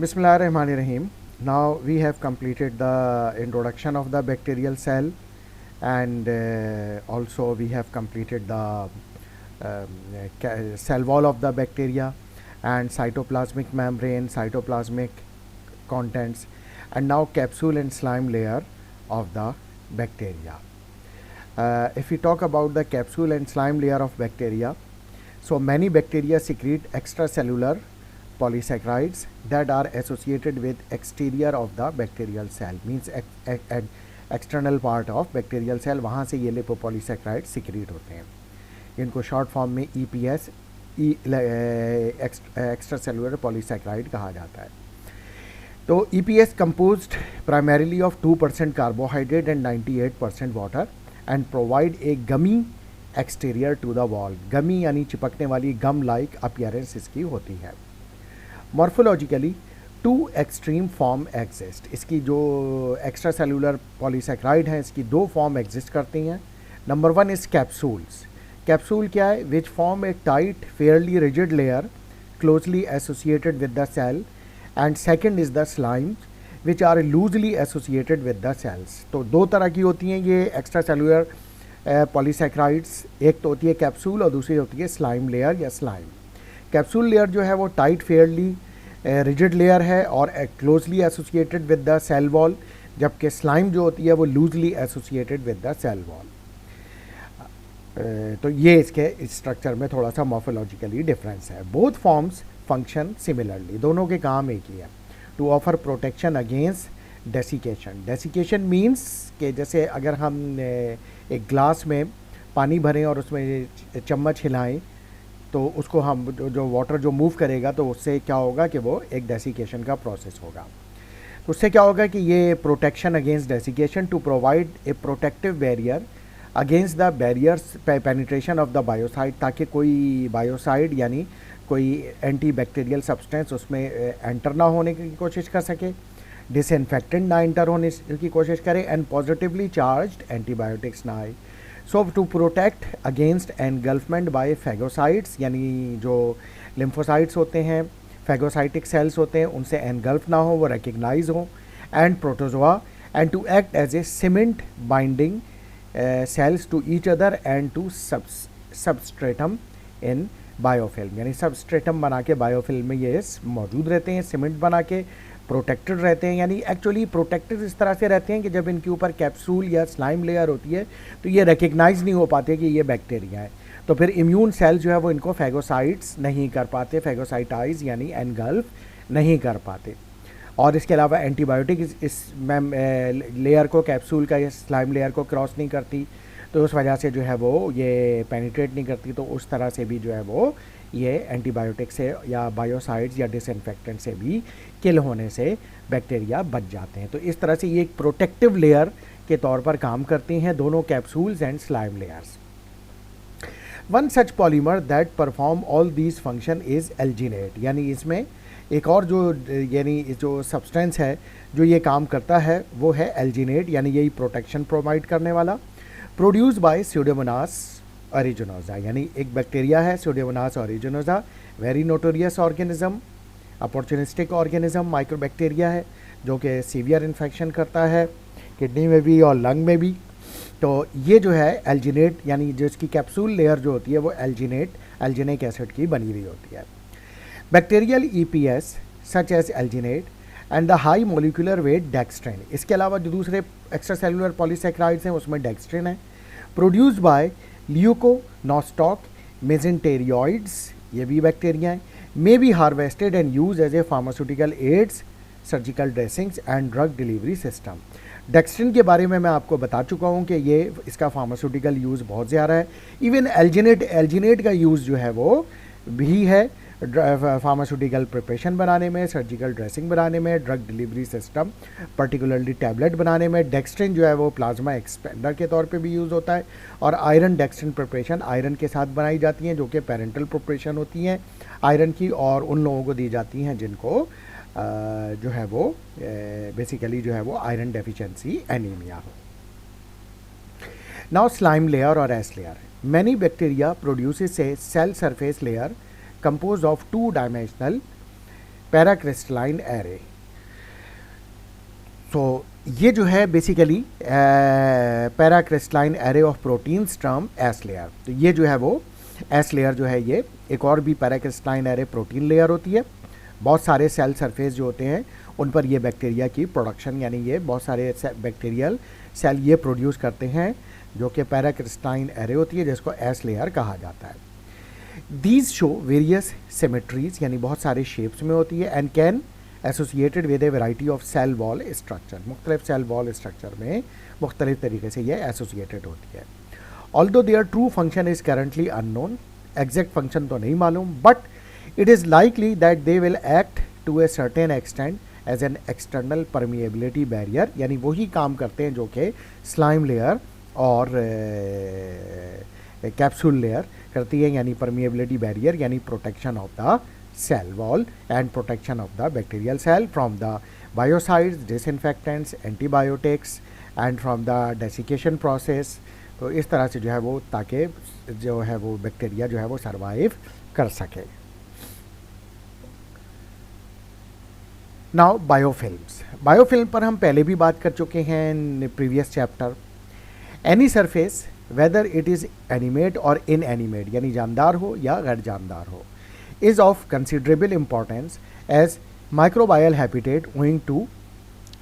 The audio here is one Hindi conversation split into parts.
Bismillahirrahmanirrahim. Now we have completed the introduction of the bacterial cell, and also we have completed the cell wall of the bacteria and cytoplasmic membrane, cytoplasmic contents, and now capsule and slime layer of the bacteria. If we talk about the capsule and slime layer of bacteria, so many bacteria secrete extracellular polysaccharides that are associated with exterior of the bacterial cell, means external part of bacterial cell, वहाँ से ये लिपोपॉलीसैकेराइड सिक्रीट होते हैं. इनको शॉर्ट फॉर्म में EPS एक्स्ट्रा सेलुलर पॉलीसैकेराइड कहा जाता है. तो EPS composed primarily of 2% carbohydrate and 98% water and provide a gummy exterior to the wall. गमी यानी चिपकने वाली गम लाइक अपीयरेंस इसकी होती है. Morphologically two extreme form exist. इसकी जो एक्स्ट्रा सेलुलर पॉलीसैकेराइड हैं इसकी दो फॉर्म एग्जिस्ट करती हैं. Number one is capsules. Capsule क्या है? Which form a tight fairly rigid layer closely associated with the cell, and second is the slime which are loosely associated with the cells. तो दो तरह की होती हैं ये एक्स्ट्रा सेलुलर पॉलीसैकेराइड्स. एक तो होती है कैप्सूल और दूसरी होती है स्लाइम लेयर या स्लाइम. कैप्सूल लेयर जो है वो टाइट फेयरली रिजिड लेयर है और closely associated with the cell wall, जबकि स्लाइम जो होती है वो loosely associated with the cell wall. तो ये इसके स्ट्रक्चर में थोड़ा सा मॉर्फोलॉजिकली डिफरेंस है. Both forms function similarly. दोनों के काम एक ही है. To offer protection against desiccation. Desiccation means कि जैसे अगर हम एक ग्लास में पानी भरें और उसमें चम्मच हिलाएं तो उसको हम जो वाटर जो मूव करेगा तो उससे क्या होगा कि वो एक डेसिकेशन का प्रोसेस होगा. तो उससे क्या होगा कि ये protection against desiccation to provide a protective barrier against the barriers penetration of the biocide, ताकि कोई बायोसाइड यानी कोई एंटी बैक्टीरियल सब्सटेंस उसमें एंटर ना होने की कोशिश कर सके, डिसइंफेक्टेंट ना एंटर होने की कोशिश करे, एंड पॉजिटिवली चार्ज्ड एंटीबायोटिक्स ना आए. So to protect against engulfment by phagocytes, यानी जो लिम्फोसाइट्स होते हैं, फैगोसाइटिक सेल्स होते हैं, उनसे एनगल्फ ना हो, वो रिकग्नाइज हो, and protozoa, and to act as a cement binding cells to each other and to substratum in biofilm. यानी सबस्ट्रेटम बना के बायोफिल्म में ये मौजूद रहते हैं, सीमेंट बना के प्रोटेक्टेड रहते हैं. यानी एक्चुअली प्रोटेक्टेड इस तरह से रहते हैं कि जब इनके ऊपर कैप्सूल या स्लाइम लेयर होती है तो ये रिकग्नाइज नहीं हो पाते कि ये बैक्टीरिया है. तो फिर इम्यून सेल जो है वो इनको फैगोसाइट्स नहीं कर पाते, फैगोसाइटाइज यानी एनगल्फ नहीं कर पाते. और इसके अलावा एंटीबायोटिक इस लेयर को, कैप्सूल का या स्लाइम लेयर को क्रॉस नहीं करती, तो उस वजह से जो है वो ये पेनिट्रेट नहीं करती. तो उस तरह से भी जो है वो ये एंटीबायोटिक से या बायोसाइड्स या डिसइंफेक्टेंट से भी किल होने से बैक्टीरिया बच जाते हैं. तो इस तरह से ये एक प्रोटेक्टिव लेयर के तौर पर काम करती हैं दोनों capsules and slime layers. One such polymer that perform all these function is alginate. यानी इसमें एक और जो यानी जो सब्सटेंस है जो ये काम करता है वो है एल्जिनेट, यानी यही प्रोटेक्शन प्रोवाइड करने वाला. Produce by Pseudomonas ओरिजिनोसा. यानी एक बैक्टीरिया है Pseudomonas ओरिजिनोसा, very notorious organism, opportunistic organism, mycobacteria है जो कि सीवियर इन्फेक्शन करता है किडनी में भी और लंग में भी. तो ये जो है एल्जिनेट, यानी जो इसकी कैप्सूल लेयर जो होती है वो एल्जिनिक एसिड की बनी हुई होती है. Bacterial EPS such as alginate and the high molecular weight dextrin. इसके अलावा जो दूसरे एक्स्ट्रा सेलुलर पॉलीसैकेराइड्स हैं उसमें डेक्स्ट्रिन है. प्रोड्यूस्ड बाय ल्यूकोनोस्टॉक मेजेंटेरियोइड्स, ये भी बैक्टीरिया हैं. May be harvested and use as a pharmaceutical aids, surgical dressings and drug delivery system. Dextrin के बारे में मैं आपको बता चुका हूँ कि ये इसका फार्मास्यूटिकल यूज़ बहुत ज़्यादा है. इवन एल्जिनेट का यूज़ जो है वो भी है फार्मास्यूटिकल प्रिपरेशन बनाने में, सर्जिकल ड्रेसिंग बनाने में, drug delivery system particularly tablet बनाने में. डेक्स्ट्रिन जो है वो प्लाज्मा एक्सपेंडर के तौर पे भी यूज़ होता है. और आयरन डेक्स्ट्रिन प्रिपरेशन आयरन के साथ बनाई जाती हैं जो कि पेरेंटल प्रिपरेशन होती हैं आयरन की, और उन लोगों को दी जाती हैं जिनको जो है वो बेसिकली जो है वो आयरन डेफिशिएंसी एनीमिया हो. नाउ स्लाइम लेयर और S layer. Many bacteria produces a cell surface layer composed of two-dimensional paracrystalline array. तो ये जो है basically paracrystalline array of proteins term S layer. तो ये जो है वो एस लेयर जो है, ये एक और भी पैराक्रिस्टलाइन एरे प्रोटीन लेयर होती है। बहुत सारे सेल सरफेस जो होते हैं उन पर ये बैक्टीरिया की प्रोडक्शन, यानी ये बहुत सारे बैक्टीरियल सेल ये प्रोड्यूस करते हैं, जो कि पैराक्रिस्टलाइन एरे होती है, जिसको एस लेयर कहा जाता है। दीज शो वेरियस सिमेट्रीज, यानी बहुत सारे शेप्स में होती है, and can associated with a variety of cell wall structure. मुख्तलिफ सेल वॉल स्ट्रक्चर में मुख्तलिफ तरीके से ये एसोसिएटेड होती है। Although their true function is currently unknown, exact function तो नहीं मालूम, but it is likely that they will act to a certain extent as an external permeability barrier, यानी वही काम करते हैं जो कि स्लाइम लेयर और कैप्सूल लेयर करती है, यानी परमिएबिलिटी बैरियर, यानी protection of the cell wall and protection of the bacterial cell from the biocides, disinfectants, antibiotics and from the desiccation process। तो इस तरह से जो है वो, ताकि जो है वो बैक्टीरिया जो है वो सर्वाइव कर सके। Now biofilms. बायोफिल्म पर हम पहले भी बात कर चुके हैं in previous chapter. Any surface whether it is animate और इनएनिमेट, यानी जानदार हो या गैर जानदार हो, is of considerable importance as microbial habitat owing to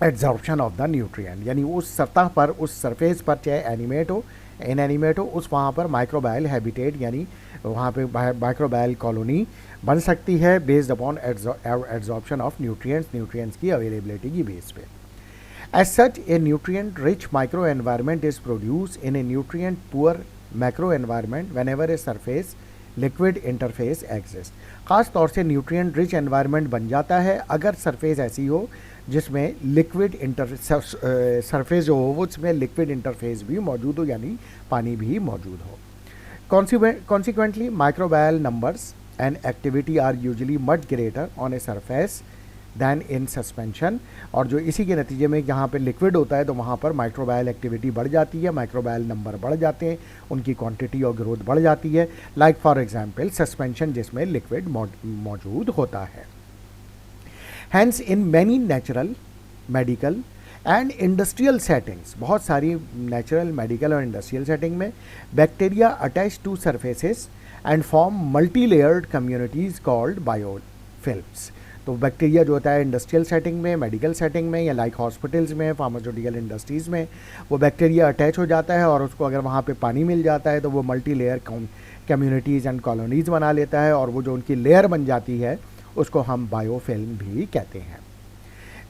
absorption of the nutrient। यानी उस सतह पर, उस सरफेस पर, चाहे एनिमेट हो इनएनिमेट हो, उस वहाँ पर माइक्रोबायल हैबिटेट, यानी वहाँ पे माइक्रोबायल कॉलोनी बन सकती है based upon absorption of nutrients की अवेलेबिलिटी की बेस पे। As such, a nutrient-rich microenvironment is produced in a nutrient-poor macroenvironment whenever a surface liquid interface exist. ख़ास तौर से न्यूट्रिएंट रिच एनवायरनमेंट बन जाता है अगर सरफेस ऐसी हो जिसमें लिक्विड सरफेस जो हो वो उसमें लिक्विड इंटरफेस भी मौजूद हो, यानी पानी भी मौजूद हो। Consequently microbial numbers and activity are usually much greater on a surface than in suspension. और जो इसी के नतीजे में जहाँ पे लिक्विड होता है तो वहाँ पर माइक्रोबायल एक्टिविटी बढ़ जाती है, माइक्रोबायल नंबर बढ़ जाते हैं, उनकी क्वांटिटी और ग्रोथ बढ़ जाती है। लाइक फॉर एग्जांपल सस्पेंशन जिसमें लिक्विड मौजूद होता है। Hence in many natural, medical and industrial settings, बहुत सारी नेचुरल, मेडिकल और इंडस्ट्रियल सेटिंग में bacteria attach to surfaces and form multi layered communities called biofilms. तो बैक्टीरिया जो होता है इंडस्ट्रियल सेटिंग में, मेडिकल सेटिंग में, या लाइक हॉस्पिटल्स में, फार्मास्यूटिकल इंडस्ट्रीज़ में, वो बैक्टीरिया अटैच हो जाता है और उसको अगर वहाँ पे पानी मिल जाता है तो वो multi layer communities and colonies बना लेता है, और वो जो उनकी लेयर बन जाती है उसको हम बायोफिल्म भी कहते हैं।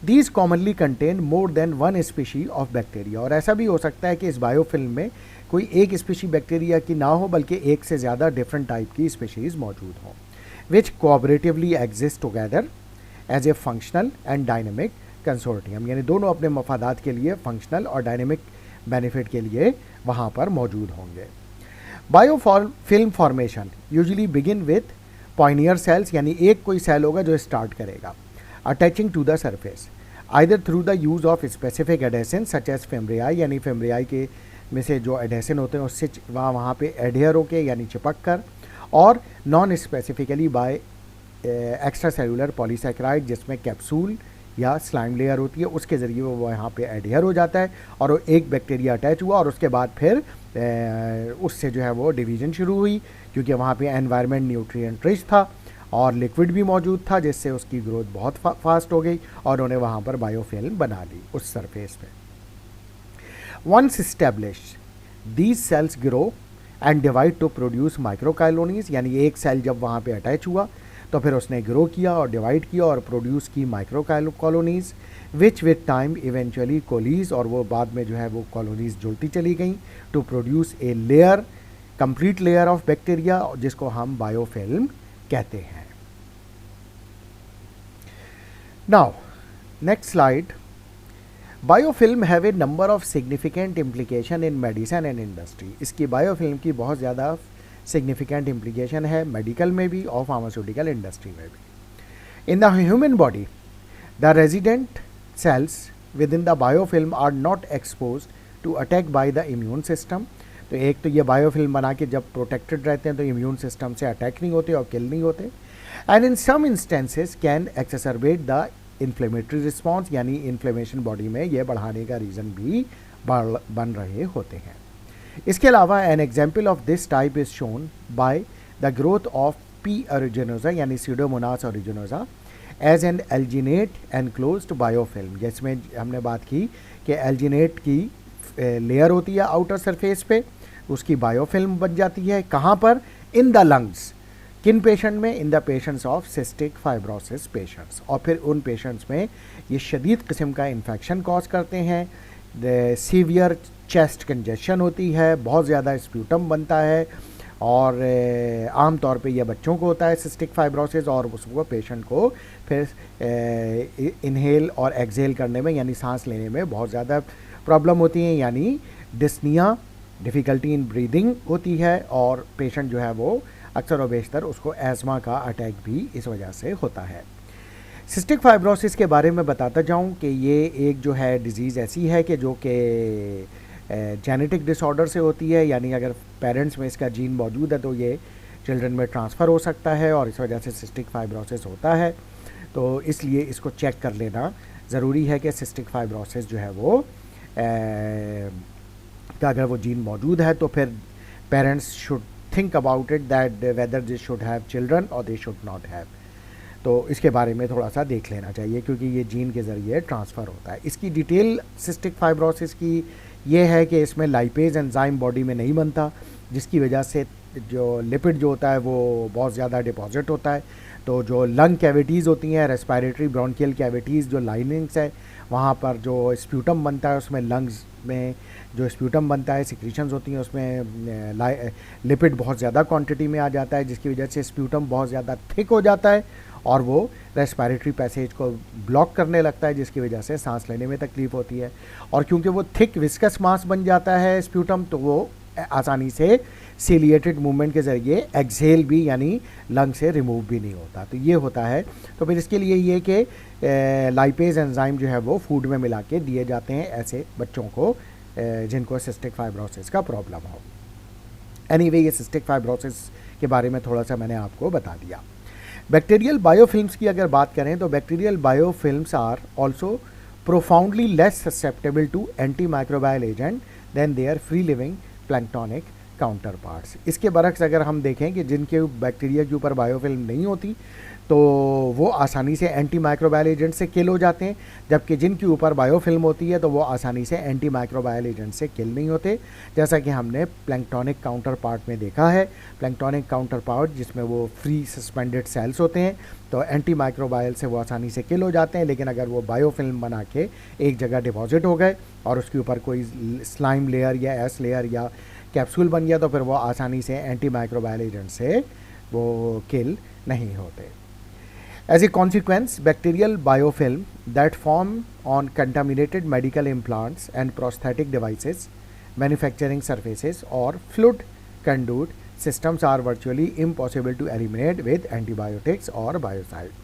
These commonly contain more than one species of bacteria. और ऐसा भी हो सकता है कि इस बायोफिल्म में कोई एक स्पीशी बैक्टीरिया की ना हो, बल्कि एक से ज़्यादा डिफरेंट टाइप की स्पीशीज़ मौजूद हों, which cooperatively exist together as a functional and dynamic consortium. यानी दोनों अपने मफादात के लिए फंक्शनल और डायनेमिक बेनिफिट के लिए वहाँ पर मौजूद होंगे। Biofilm formation usually begin with pioneer cells, यानी एक कोई सेल होगा जो स्टार्ट करेगा attaching to the surface either through the use of specific adhesin such as fimbriae, यानी फेम्ब्रियाई के में से जो एडेसन होते हैं उससे वहाँ पे एडहेयर होके यानी चिपक कर, और non specifically by extra cellular polysaccharide जिसमें कैप्सूल या स्लाइम लेयर होती है, उसके ज़रिए वो यहाँ पे एडहेयर हो जाता है और वो एक बैक्टीरिया अटैच हुआ और उसके बाद फिर उससे जो है वो डिवीज़न शुरू हुई, क्योंकि वहाँ पे एनवायरनमेंट न्यूट्रिएंट रिच था और लिक्विड भी मौजूद था, जिससे उसकी ग्रोथ बहुत फास्ट हो गई और उन्हें वहाँ पर बायोफिल्म बना ली उस सरफेस पे। Once established these cells grow and divide to produce microcolonies, यानी एक सेल जब वहाँ पे अटैच हुआ तो फिर उसने ग्रो किया और डिवाइड किया और प्रोड्यूस की micro colonies, which with time eventually coalesce, और वो बाद में जो है वो कॉलोनीज़ जुड़ती चली गई to produce a layer, complete layer of bacteria, जिसको हम बायोफिल्म कहते हैं। Now next slide. Biofilm have a number of significant implication in medicine and industry. इसकी बायोफिल्म की बहुत ज़्यादा सिग्निफिकेंट इम्प्लीकेशन है मेडिकल में भी और फार्मास्यूटिकल इंडस्ट्री में भी। In the human body the resident cells within the biofilm are not exposed to attack by the immune system. तो एक तो ये बायोफिल्म बना के जब प्रोटेक्टेड रहते हैं तो इम्यून सिस्टम से अटैक नहीं होते और किल नहीं होते। And in some instances can exacerbate the inflammatory response, यानी इन्फ्लेमेशन बॉडी में ये बढ़ाने का रीज़न भी बन रहे होते हैं। इसके अलावा an example of this type is shown by the growth of P aeruginosa यानी Pseudomonas aeruginosa as an alginate enclosed biofilm, जिसमें हमने बात की कि एल्जिनेट की लेयर होती है आउटर सरफेस पे, उसकी बायोफिल्म बन जाती है। कहाँ पर? In the lungs. किन पेशेंट में? In the patients of cystic fibrosis patients. और फिर उन पेशेंट्स में ये शदीद किस्म का इन्फेक्शन कॉज करते हैं, सीवियर चेस्ट कंजेशन होती है, बहुत ज़्यादा स्प्यूटम बनता है, और आम तौर पे यह बच्चों को होता है सिस्टिक फाइब्रोसिस, और उसको पेशेंट को फिर इनहेल और एक्सेल करने में यानी सांस लेने में बहुत ज़्यादा प्रॉब्लम होती है, यानी डिस्निया, डिफ़िकल्टी इन ब्रीदिंग होती है, और पेशेंट जो है वो अक्सर और बेशतर उसको एज़मा का अटैक भी इस वजह से होता है। सिस्टिक फाइब्रोसिस के बारे में बताता जाऊं कि ये एक जो है डिज़ीज़ ऐसी है कि जो कि जेनेटिक डिसऑर्डर से होती है, यानी अगर पेरेंट्स में इसका जीन मौजूद है तो ये चिल्ड्रन में ट्रांसफ़र हो सकता है, और इस वजह से सिस्टिक फाइब्रोसिस होता है। तो इसलिए इसको चेक कर लेना ज़रूरी है कि सिस्टिक फाइब्रोसिस जो है वो का अगर वो जीन मौजूद है तो फिर parents should think about it that whether they should have children और दे शुड नॉट हैव। तो इसके बारे में थोड़ा सा देख लेना चाहिए, क्योंकि ये जीन के ज़रिए ट्रांसफ़र होता है। इसकी डिटेल सिस्टिक फाइब्रोसिस की ये है कि इसमें लाइपेज एंजाइम बॉडी में नहीं बनता, जिसकी वजह से जो लिपिड जो होता है वो बहुत ज़्यादा डिपॉजिट होता है। तो जो लंग कैविटीज़ होती हैं, रेस्पिरेटरी ब्रोंकियल कैविटीज़ जो लाइनिंग्स है, वहाँ पर जो स्प्यूटम बनता है, उसमें लंग्स में जो स्प्यूटम बनता है, सिक्रीशंस होती हैं, उसमें लिपिड बहुत ज़्यादा क्वांटिटी में आ जाता है, जिसकी वजह से स्प्यूटम बहुत ज़्यादा थिक हो जाता है और वो रेस्पिरेटरी पैसेज को ब्लॉक करने लगता है, जिसकी वजह से सांस लेने में तकलीफ़ होती है। और क्योंकि वो थिक विस्कस मास बन जाता है स्प्यूटम, तो वो आसानी से सीलिएटेड मूवमेंट के ज़रिए एक्सहेल भी यानी लंग से रिमूव भी नहीं होता। तो ये होता है। तो फिर इसके लिए ये कि लाइपेज एंजाइम जो है वो फूड में मिला के दिए जाते हैं ऐसे बच्चों को जिनको सिस्टिक फाइब्रोसिस का प्रॉब्लम हो। एनीवे, ये सिस्टिक फाइब्रोसिस के बारे में थोड़ा सा मैंने आपको बता दिया। बैक्टीरियल बायोफिल्म्स की अगर बात करें तो bacterial biofilms are also profoundly less susceptible to anti microbial agent than their free living planktonic counter parts. इसके बरक्स अगर हम देखें कि जिनके बैक्टीरिया के ऊपर बायोफिल्म नहीं होती तो वो आसानी से एंटी माइक्रोबायल एजेंट से किल हो जाते हैं, जबकि जिनके ऊपर बायोफिल्म होती है तो वो आसानी से एंटी माइक्रोबायल एजेंट से किल नहीं होते, जैसा कि हमने प्लैंक्टोनिक काउंटर पार्ट में देखा है। प्लैंक्टोनिक काउंटर पार्ट जिसमें वो फ्री सस्पेंडेड सेल्स होते हैं, तो एंटी माइक्रोबायल से वो आसानी से किल हो जाते हैं। लेकिन अगर वो बायोफिल्म बना के एक जगह डिपॉजिट हो गए और उसके ऊपर कोई स्लाइम लेयर या एस लेयर या कैप्सूल बन गया तो फिर वो आसानी से एंटी माइक्रोबायल एजेंट से वो किल नहीं होते। As a consequence, bacterial biofilm that form on contaminated medical implants and prosthetic devices, manufacturing surfaces or fluid conduit systems are virtually impossible to eliminate with antibiotics or biocides.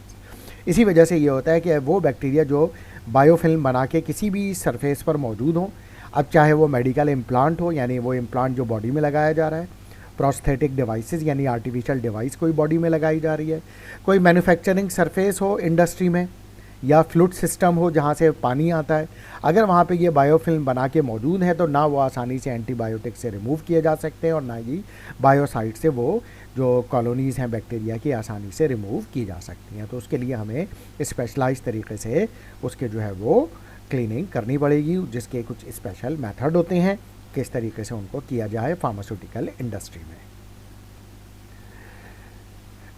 इसी वजह से ये होता है कि वो बैक्टीरिया जो बायोफिल्म बना के किसी भी सरफेस पर मौजूद हो, अब चाहे वो मेडिकल इम्प्लांट हो यानी वो इम्प्लांट जो बॉडी में लगाया जा रहा है, प्रोस्थेटिक डिवाइसेस यानी आर्टिफिशियल डिवाइस कोई बॉडी में लगाई जा रही है, कोई मैन्युफैक्चरिंग सरफेस हो इंडस्ट्री में, या फ्लूइड सिस्टम हो जहाँ से पानी आता है, अगर वहाँ पे ये बायोफिल्म बना के मौजूद है तो ना वो आसानी से एंटीबायोटिक से रिमूव किए जा सकते हैं और ना ही बायोसाइड से वो जो कॉलोनीज़ हैं बैक्टीरिया की आसानी से रिमूव की जा सकती हैं। तो उसके लिए हमें स्पेशलाइज तरीके से उसके जो है वो क्लीनिंग करनी पड़ेगी, जिसके कुछ स्पेशल मेथड होते हैं किस तरीके से उनको किया जाए फार्मास्यूटिकल इंडस्ट्री में।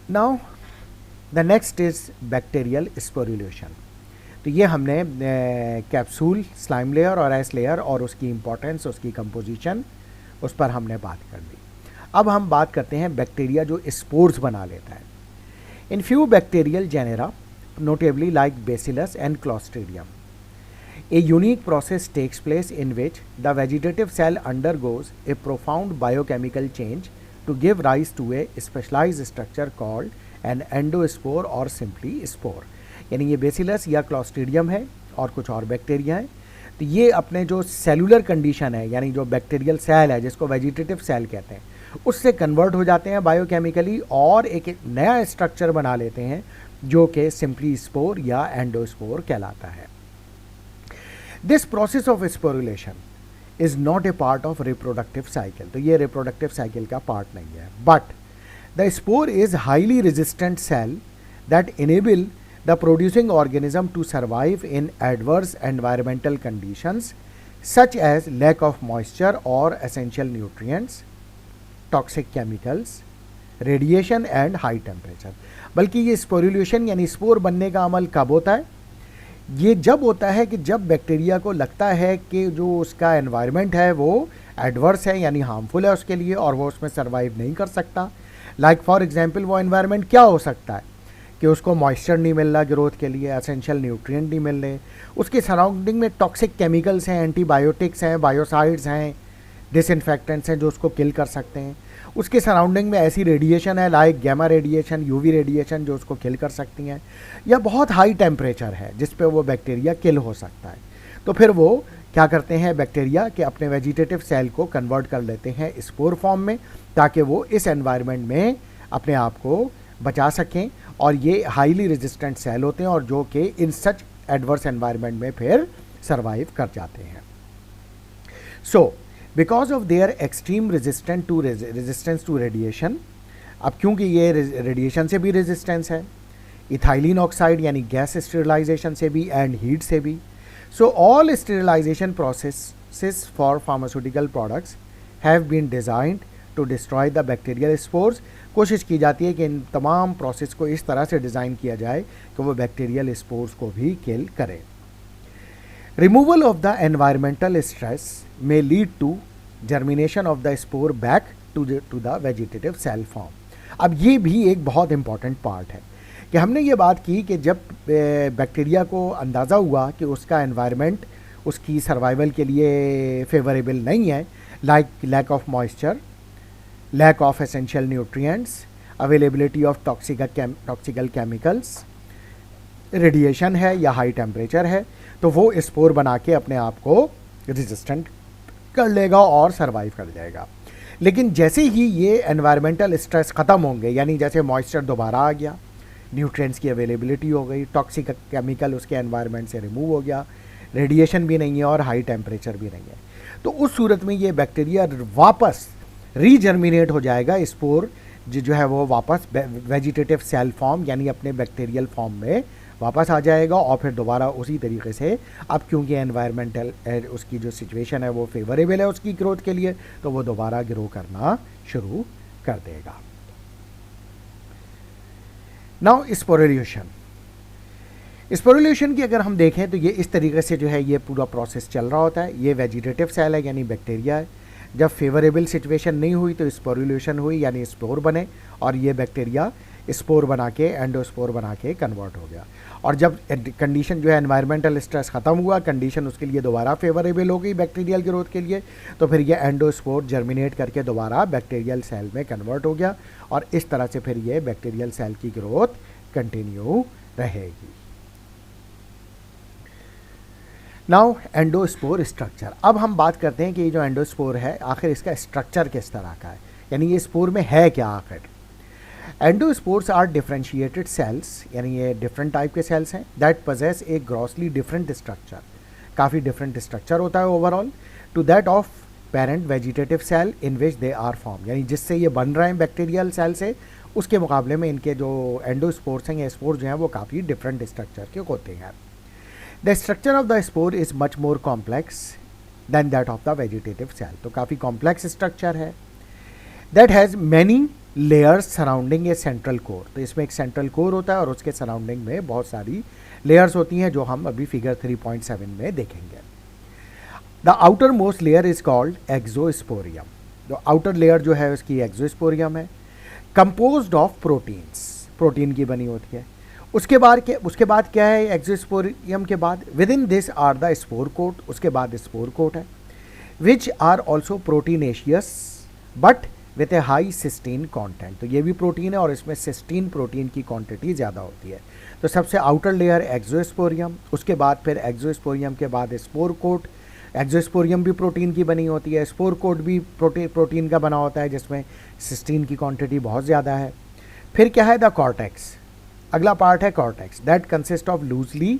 Now the next is bacterial sporulation. तो ये हमने कैप्सूल, स्लाइम लेयर और एस लेयर और उसकी इंपॉर्टेंस, उसकी कंपोजिशन, उस पर हमने बात कर ली। अब हम बात करते हैं बैक्टीरिया जो स्पोर्स बना लेता है। In few bacterial genera notably like bacillus and Clostridium, a unique process takes place in which the vegetative cell undergoes a profound biochemical change to give rise to a specialized structure called an endospore or simply spore। यानी ये बेसिलस या क्लॉस्ट्रीडियम है और कुछ और बैक्टीरिया है। तो ये अपने जो सेलुलर कंडीशन है यानी जो बैक्टीरियल सेल है जिसको वेजिटेटिव सेल कहते हैं, उससे कन्वर्ट हो जाते हैं बायोकेमिकली और एक नया स्ट्रक्चर बना लेते हैं जो कि सिंपली स्पोर या एंडोस्पोर कहलाता है। This process of sporulation is not a part of reproductive cycle, तो ये रिप्रोडक्टिव साइकिल का पार्ट नहीं है, but the spore is highly resistant cell that enable the producing organism to survive in adverse environmental conditions such as lack of moisture or essential nutrients, toxic chemicals, radiation and high temperature। बल्कि ये स्पोरुलेशन यानी स्पोर बनने का अमल कब होता है? ये जब होता है कि जब बैक्टीरिया को लगता है कि जो उसका एनवायरनमेंट है वो एडवर्स है यानी हार्मफुल है उसके लिए और वो उसमें सर्वाइव नहीं कर सकता। लाइक फॉर एग्जांपल वो एनवायरनमेंट क्या हो सकता है कि उसको मॉइस्चर नहीं मिल रहा ग्रोथ के लिए, एसेंशियल न्यूट्रिएंट नहीं मिल रहे, उसके सराउंडिंग में टॉक्सिक केमिकल्स हैं, एंटीबायोटिक्स हैं, बायोसाइड्स हैं, डिसइंफेक्टेंट्स हैं जो उसको किल कर सकते हैं, उसके सराउंडिंग में ऐसी रेडिएशन है like gamma radiation, UV radiation जो उसको किल कर सकती हैं, या बहुत हाई टेम्परेचर है जिस पे वो बैक्टीरिया किल हो सकता है। तो फिर वो क्या करते हैं बैक्टीरिया कि अपने वेजिटेटिव सेल को कन्वर्ट कर लेते हैं स्पोर फॉर्म में ताकि वो इस एनवायरनमेंट में अपने आप को बचा सकें, और ये हाईली रेजिस्टेंट सेल होते हैं और जो कि इन सच एडवर्स एनवायरनमेंट में फिर सर्वाइव कर जाते हैं। So because of their extreme resistance to radiation, अब क्योंकि ये रेडिएशन से भी रेजिस्टेंस है, इथाइलिन ऑक्साइड यानी गैस स्टेरिलाइजेशन से भी एंड हीट से भी, so all sterilisation processes for pharmaceutical products have been designed to destroy the bacterial spores. कोशिश की जाती है कि इन तमाम प्रोसेस को इस तरह से डिज़ाइन किया जाए कि वो बैक्टीरियल स्पोर्स को भी किल करे। Removal of the environmental stress may lead to germination of the spore back to the vegetative cell form. अब ये भी एक बहुत इंपॉर्टेंट पार्ट है कि हमने ये बात की कि जब बैक्टीरिया को अंदाज़ा हुआ कि उसका एनवायरनमेंट उसकी सर्वाइवल के लिए फेवरेबल नहीं है, like lack of moisture, lack of essential nutrients, availability of toxical chemicals, radiation है या हाई टेम्परेचर है, तो वो स्पोर बना के अपने आप को रेजिस्टेंट कर लेगा और सर्वाइव कर जाएगा। लेकिन जैसे ही ये एनवायरमेंटल स्ट्रेस ख़त्म होंगे, यानी जैसे मॉइस्चर दोबारा आ गया, न्यूट्रिएंट्स की अवेलेबिलिटी हो गई, टॉक्सिक केमिकल उसके एनवायरनमेंट से रिमूव हो गया, रेडिएशन भी नहीं है और हाई टेम्परेचर भी नहीं है, तो उस सूरत में ये बैक्टीरिया वापस रीजर्मिनेट हो जाएगा, स्पोर जो है वो वापस वेजिटेटिव सेल फॉर्म यानी अपने बैक्टीरियल फॉर्म में वापस आ जाएगा और फिर दोबारा उसी तरीके से, अब क्योंकि एनवायरमेंटल उसकी जो सिचुएशन है वो फेवरेबल है उसकी ग्रोथ के लिए, तो वो दोबारा ग्रो करना शुरू कर देगा। नाउ स्पोरुलेशन की अगर हम देखें तो ये इस तरीके से जो है ये पूरा प्रोसेस चल रहा होता है। ये वेजिटेटिव सेल है यानी बैक्टीरिया है, जब फेवरेबल सिचुएशन नहीं हुई तो स्पोरुलेशन हुई यानी स्पोर बने और ये बैक्टीरिया स्पोर बना के एंडोस्पोर बना के कन्वर्ट हो गया, और जब कंडीशन जो है एनवायरमेंटल स्ट्रेस ख़त्म हुआ, कंडीशन उसके लिए दोबारा फेवरेबल हो गई बैक्टीरियल ग्रोथ के लिए, तो फिर ये एंडोस्पोर जर्मिनेट करके दोबारा बैक्टीरियल सेल में कन्वर्ट हो गया और इस तरह से फिर ये बैक्टीरियल सेल की ग्रोथ कंटिन्यू रहेगी। नाउ एंडोस्पोर स्ट्रक्चर, अब हम बात करते हैं कि ये जो एंडोस्पोर है आखिर इसका स्ट्रक्चर किस तरह का है, यानी ये स्पोर में है क्या आखिर। एंडोस्पोर्स आर डिफरेंशिएटेड सेल्स, यानी ये डिफरेंट टाइप के सेल्स हैं that possess a grossly different structure, काफ़ी डिफरेंट स्ट्रक्चर होता है overall to that of parent vegetative cell in which they are form, यानी जिससे ये बन रहे हैं बैक्टीरियल सेल से, उसके मुकाबले में इनके जो एंडोस्पोर्स हैं या स्पोर जो हैं वो काफ़ी डिफरेंट स्ट्रक्चर के होते हैं। The structure of the spore is much more complex than that of the vegetative cell, तो काफ़ी कॉम्प्लेक्स स्ट्रक्चर है। That has many layers surrounding a central core, तो इसमें एक सेंट्रल कोर होता है और उसके सराउंडिंग में बहुत सारी लेयर्स होती हैं जो हम अभी फिगर 3.7 में देखेंगे। The outermost layer is called exosporium, जो आउटर लेयर जो है उसकी एक्सोस्पोरियम है, कंपोज्ड ऑफ प्रोटीन्स, प्रोटीन की बनी होती है। उसके बाद क्या है एक्सोस्पोरियम के बाद, within this are the spore coat, उसके बाद स्पोर कोट है, which are also proteinaceous but with a high cysteine content, तो ये भी प्रोटीन है और इसमें सिस्टीन प्रोटीन की क्वांटिटी ज़्यादा होती है। तो सबसे आउटर लेयर एक्सोस्पोरियम, उसके बाद फिर एक्सोस्पोरियम के बाद स्पोर कोट, एक्सोस्पोरियम भी प्रोटीन की बनी होती है, स्पोर कोट भी प्रोटीन का बना होता है जिसमें सिस्टीन की क्वांटिटी बहुत ज़्यादा है। फिर क्या है, द कॉर्टेक्स, अगला पार्ट है cortex, that consist of loosely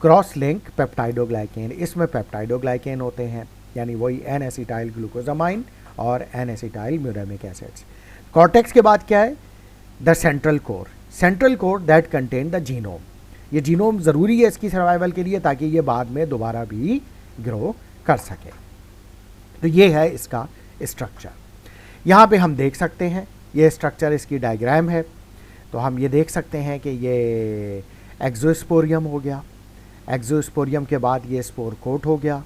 cross link peptidoglycan. इसमें पेप्टाइडोग्लाइकेन होते हैं, यानी वही एन एसिटाइल ग्लूकोजामाइन और N acetyl muramic acids. Cortex के बाद क्या है, the central core, central core that contain the genome. ये जीनोम ज़रूरी है इसकी सर्वाइवल के लिए ताकि ये बाद में दोबारा भी ग्रो कर सके। तो ये है इसका स्ट्रक्चर। यहाँ पे हम देख सकते हैं, ये स्ट्रक्चर इसकी डायग्राम है। तो हम ये देख सकते हैं कि ये एक्सोस्पोरियम हो गया, एक्सोस्पोरियम के बाद ये स्पोर कोट हो गया,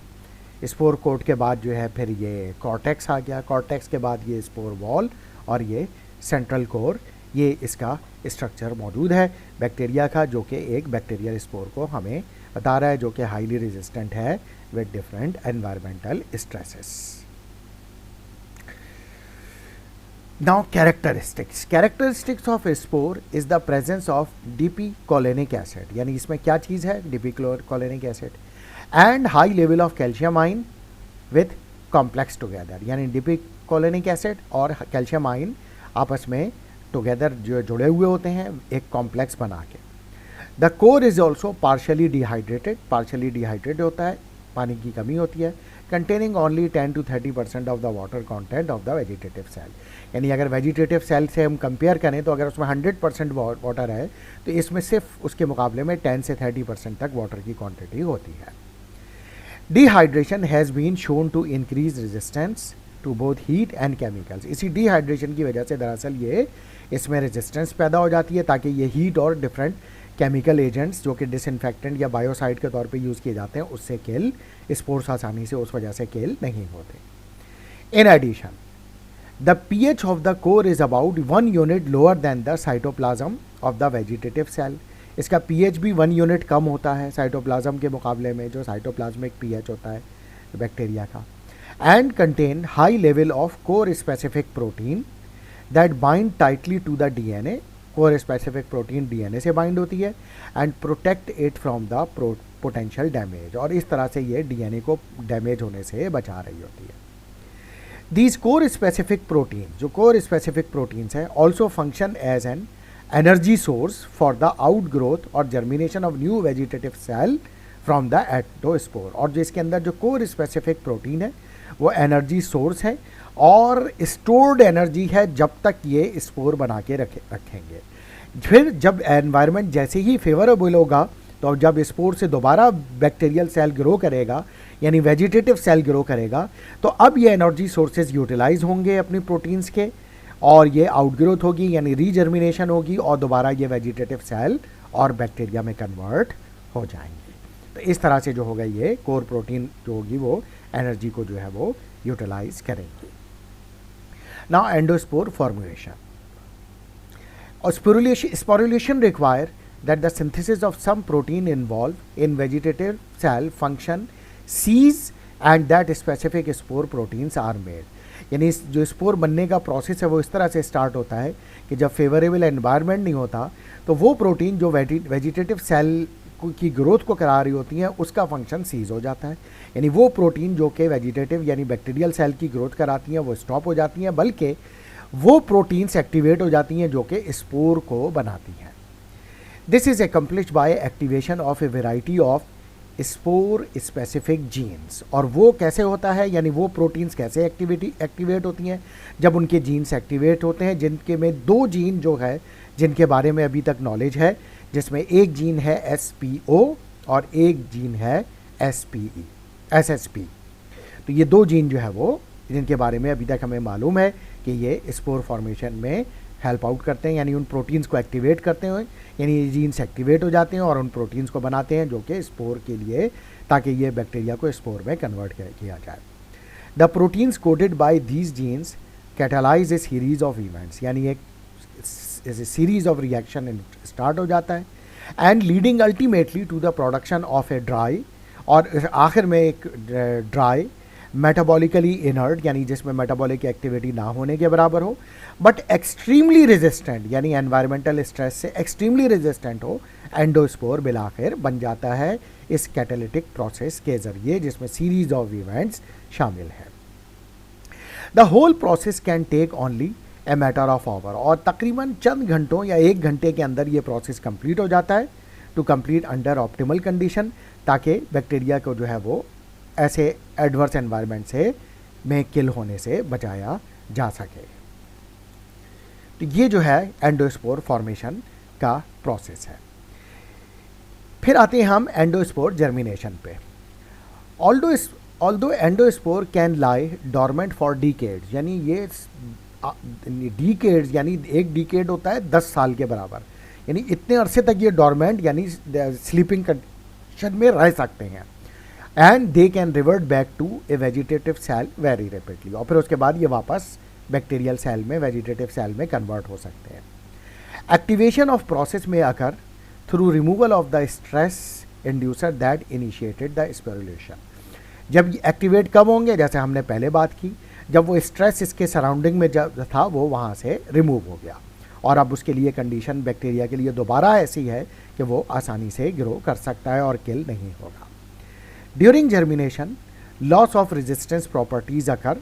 स्पोर कोट के बाद जो है फिर ये कॉर्टेक्स आ गया, कॉर्टेक्स के बाद ये स्पोर वॉल और ये सेंट्रल कोर। ये इसका स्ट्रक्चर मौजूद है बैक्टीरिया का, जो कि एक बैक्टीरियल स्पोर को हमें बता रहा है, जो कि हाईली रेजिस्टेंट है with different environmental stresses. Now characteristics of spore is the presence of dipicolinic acid, यानी इसमें क्या चीज़ है, dipicolinic acid, and high level of calcium ion with complex together, यानी डीपीकोलेनिक एसिड और कैल्शियम आयन आपस में टुगेदर जो जुड़े हुए होते हैं एक कॉम्प्लेक्स बना के। The core is also partially dehydrated होता है, पानी की कमी होती है, containing only 10 to 30% of the water content of the vegetative cell, यानी अगर वेजिटेटिव सेल से हम कंपेयर करें तो अगर उसमें 100% वाटर है तो इसमें सिर्फ उसके मुकाबले में 10 से 30% तक वाटर की क्वांटिटी होती है। Dehydration has been shown to increase resistance to both heat and chemicals. इसी डिहाइड्रेशन की वजह से दरअसल ये इसमें रेजिस्टेंस पैदा हो जाती है ताकि ये हीट और डिफरेंट केमिकल एजेंट्स जो कि डिसइंफेक्टेंट या बायोसाइड के तौर पे यूज़ किए जाते हैं उससे किल स्पोर्स आसानी से उस वजह से किल नहीं होते। In addition the pH of the core is about 1 unit lower than the cytoplasm of the vegetative cell. इसका pH भी 1 यूनिट कम होता है साइटोप्लाज्म के मुकाबले में, जो साइटोप्लाज्मिक pH होता है बैक्टीरिया का, and contain high level of core specific protein that bind tightly to the DNA। Core specific protein DNA से बाइंड होती है and protect it from the potential damage, और इस तरह से ये DNA को डैमेज होने से बचा रही होती है। दीज कोर स्पेसिफिक प्रोटीन, जो कोर स्पेसिफिक प्रोटीन्स हैं, also function as an energy source for the out growth और germination of new vegetative cell from the endospore. और जो इसके अंदर जो कोर स्पेसिफिक प्रोटीन है वो एनर्जी सोर्स है और स्टोर्ड एनर्जी है जब तक ये स्पोर बना के रखेंगे। फिर जब एनवायरनमेंट जैसे ही फेवरेबल होगा तो जब स्पोर से दोबारा बैक्टीरियल सेल ग्रो करेगा यानी वेजिटेटिव सेल ग्रो करेगा तो अब ये एनर्जी सोर्सेज यूटिलाइज होंगे अपनी प्रोटीन्स के और ये आउटग्रोथ होगी यानी रीजर्मिनेशन होगी और दोबारा ये वेजिटेटिव सेल और बैक्टीरिया में कन्वर्ट हो जाएंगे। तो इस तरह से जो होगा ये कोर प्रोटीन जो होगी वो एनर्जी को जो है वो यूटिलाइज करेंगी। नाउ एंडोस्पोर फॉर्मुलेशन और sporulation require that the synthesis of some protein involved in vegetative cell function cease and that specific spore proteins are made। यानी जो स्पोर बनने का प्रोसेस है वो इस तरह से स्टार्ट होता है कि जब फेवरेबल एनवायरनमेंट नहीं होता तो वो प्रोटीन जो वेजिटेटिव सेल की ग्रोथ को करा रही होती हैं उसका फंक्शन सीज हो जाता है, यानी वो प्रोटीन जो कि वेजिटेटिव यानी बैक्टीरियल सेल की ग्रोथ कराती हैं वो स्टॉप हो जाती हैं, बल्कि वो प्रोटीन्स एक्टिवेट हो जाती हैं जो कि स्पोर को बनाती हैं। This is accomplished by activation of a variety of spore specific genes. और वो कैसे होता है यानी वो प्रोटीन्स कैसे एक्टिवेट होती हैं जब उनके जीन्स एक्टिवेट होते हैं, जिनके में दो जीन जो है जिनके बारे में अभी तक नॉलेज है, जिसमें एक जीन है SPO और एक जीन है SSP। तो ये दो जीन जो है वो जिनके बारे में अभी तक हमें मालूम है कि ये स्पोर फॉर्मेशन में हेल्प आउट करते हैं यानी उन प्रोटीन्स को एक्टिवेट करते हैं, यानी ये जीन्स एक्टिवेट हो जाते हैं और उन प्रोटीन्स को बनाते हैं जो कि स्पोर के लिए ताकि ये बैक्टीरिया को स्पोर में कन्वर्ट किया जाए। The proteins coded by these genes catalyse a series of events, यानी एक सीरीज ऑफ रिएक्शन स्टार्ट हो जाता है and leading ultimately to the production of a dry, और आखिर में एक ड्राई मेटाबॉलिकली इनर्ट यानी जिसमें मेटाबॉलिक एक्टिविटी ना होने के बराबर हो, बट एक्सट्रीमली रेजिस्टेंट यानी एनवायरमेंटल स्ट्रेस से एक्सट्रीमली रेजिस्टेंट हो, एंडोस्पोर बिलाखिर बन जाता है इस कैटालिटिक प्रोसेस के ज़रिए जिसमें सीरीज ऑफ इवेंट्स शामिल है। The whole process can take only a matter of hour, और तकरीबन चंद घंटों या 1 घंटे के अंदर ये प्रोसेस कंप्लीट हो जाता है, to complete under optimal condition, ताकि बैक्टीरिया को जो है वो ऐसे एडवर्स एनवायरनमेंट से में किल होने से बचाया जा सके। तो ये जो है एंडोस्पोर फॉर्मेशन का प्रोसेस है। फिर आते हैं हम एंडोस्पोर जर्मिनेशन पे। Although endospore can lie dormant for decades, यानी ये डिकेड्स यानी एक डिकेड होता है 10 साल के बराबर, यानी इतने अरसे तक ये डॉर्मेंट यानी स्लीपिंग कंडीशन में रह सकते हैं। And they can revert back to a vegetative cell very rapidly, और फिर उसके बाद ये वापस बैक्टीरियल सेल में वेजिटेटिव सेल में कन्वर्ट हो सकते हैं। Activation of process may occur through removal of the stress inducer that initiated the sporulation. जब एक्टिवेट कब होंगे, जैसे हमने पहले बात की, जब वो स्ट्रेस इसके सराउंडिंग में जब था वो वहाँ से रिमूव हो गया, और अब उसके लिए कंडीशन बैक्टीरिया के लिए दोबारा ऐसी है कि वो आसानी से ग्रो कर सकता है और किल नहीं होगा। During germination loss of resistance properties occur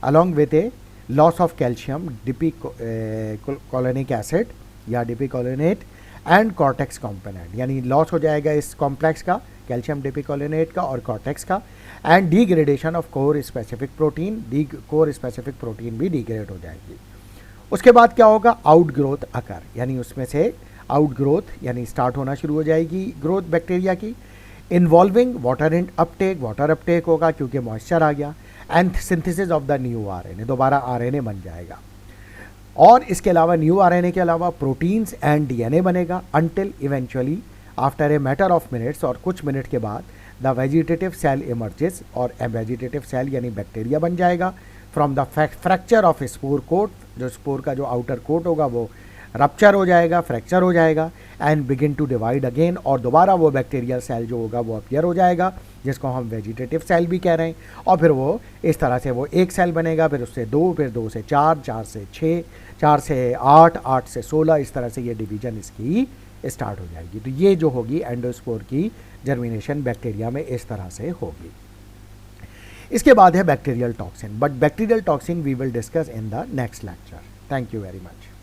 along with a loss of calcium dipicolinic acid या डिपिकोलोनेट एंड कॉर्टेक्स कंपोनेंट, यानी लॉस हो जाएगा इस कॉम्प्लेक्स का, कैल्शियम डिपिकोलोनेट का और कॉर्टेक्स का, and degradation of core specific protein, core specific protein भी डिग्रेड हो जाएगी। उसके बाद क्या होगा, आउट ग्रोथ अकर, यानी उसमें से आउट ग्रोथ यानी स्टार्ट होना शुरू हो जाएगी ग्रोथ बैक्टीरिया की, involving water in uptake, water uptake होगा क्योंकि मॉइस्चर आ गया, and synthesis of the new RNA, दोबारा आरएनए बन जाएगा, और इसके अलावा न्यू आरएनए के अलावा प्रोटीन्स एंड डीएनए बनेगा, until eventually after a matter of minutes, और कुछ मिनट के बाद द वेजिटेटिव सेल इमर्जेस, और वेजिटेटिव सेल यानी बैक्टीरिया बन जाएगा from the fracture of spore coat, जो स्पोर का जो आउटर कोट होगा वो रप्चर हो जाएगा, फ्रैक्चर हो जाएगा, and begin to divide again, और दोबारा वो बैक्टीरियल सेल जो होगा वो अपीयर हो जाएगा जिसको हम वेजिटेटिव सेल भी कह रहे हैं, और फिर वो इस तरह से वो एक सेल बनेगा, फिर उससे 2, फिर 2 से 4, 4 से 6, 4 से 8, 8 से 16, इस तरह से ये डिवीजन इसकी स्टार्ट हो जाएगी। तो ये जो होगी एंडोस्पोर की जर्मिनेशन बैक्टीरिया में इस तरह से होगी। इसके बाद है bacterial toxin, but bacterial toxin we will discuss in the next lecture. Thank you very much.